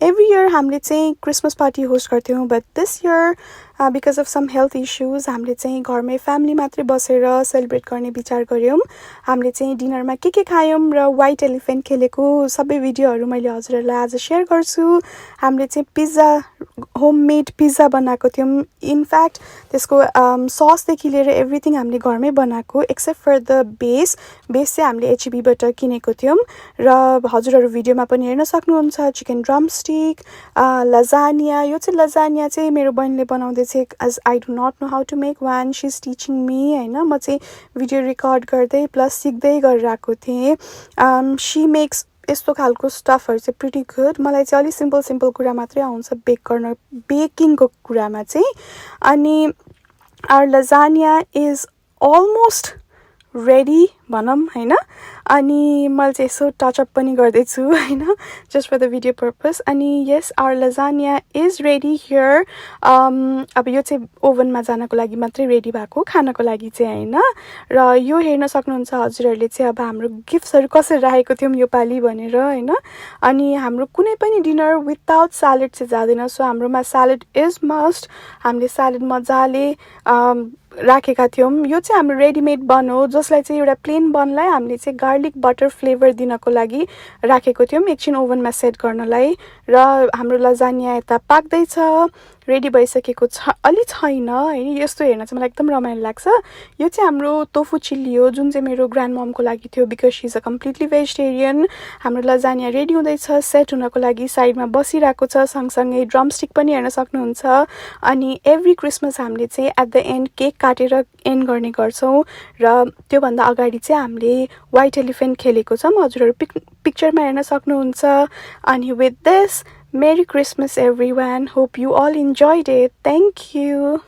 Every year हामीले चाहिँ Christmas party host गर्थ्यौँ but this year because of some health issues हामीले चाहिँ घरमै फ्यामिली मात्रै बसेर सेलिब्रेट गर्ने विचार गऱ्यौँ हामीले चाहिँ डिनरमा के खायौँ र व्हाइट एलिफेन्ट खेलेको सबै भिडियोहरू मैले हजुरहरूलाई आज सेयर गर्छु हामीले चाहिँ पिज्जा होममेड पिज्जा बनाएको थियौँ इनफ्याक्ट त्यसको ससदेखि लिएर एभ्रिथिङ हामीले घरमै बनाएको एक्सेप्ट फर द बेस चाहिँ हामीले एचइबीबाट किनेको थियौँ र हजुरहरू भिडियोमा पनि हेर्न सक्नुहुन्छ चिकन ड्रमस्टिक लजानिया यो चाहिँ लजानिया चाहिँ मेरो बहिनीले बनाउँदै as I do not know how to make one she's teaching me हैन म चाहिँ भिडियो रेकर्ड गर्दै प्लस सिक्दै गरिरहेको थिएँ she makes यस्तो खालको स्टफहरु चाहिँ प्रिटी गुड मलाई चाहिँ अलि सिम्पल कुरा मात्रै आउँछ बेकिङको कुरामा चाहिँ अनि our lasagna is almost ready भनौँ हैन अनि मैले चाहिँ यसो टचअप पनि गर्दैछु हैन just for the video purpose अनि yes our lasagna is ready here अब यो चाहिँ ओभनमा जानको लागि मात्रै रेडी भएको खानको लागि चाहिँ हैन र यो हेर्न सक्नुहुन्छ हजुरहरूले चाहिँ अब हाम्रो गिफ्ट्सहरु कसरी राखेको थियौं यो पाली भनेर हैन अनि हाम्रो कुनै पनि डिनर विदाउट स्यालेड चाहिँ जाँदैन सो हाम्रोमा स्यालेड इज मस्ट हामीले स्यालेड मजाले राखेका थियौं यो चाहिँ हाम्रो रेडीमेड बन हो जसलाई चाहिँ एउटा प्लेन बनलाई हामीले चाहिँ गार्लिक बटर फ्लेभर दिनको लागि राखेको थियौं एकछिन ओभनमा सेट गर्नलाई र हाम्रो लजानिया यता पाक्दै छ रेडी भइसकेको छ अलि छैन हैन यस्तो हेर्न चाहिँ मलाई एकदम रमाइलो लाग्छ यो चाहिँ हाम्रो टोफु चिल्ली हो जुन चाहिँ मेरो ग्रान्डममको लागि थियो because she is a completely vegetarian हाम्रो लजानिया रेडी हुँदैछ सेट हुनको लागि साइडमा बसिरहेको छ सँगसँगै ड्रमस्टिक पनि हेर्न सक्नुहुन्छ अनि एभ्री क्रिसमस हामीले चाहिँ एट द एन्ड केक काटेर एन्ड गर्ने गर्छौं र त्यो भन्दा अगाडि चाहिँ हामीले व्हाइट एलिफेन्ट खेलेको छौं हजुरहरू पिक्चरमा हेर्न सक्नुहुन्छ अनि with this Merry Christmas everyone. Hope you all enjoyed it. Thank you.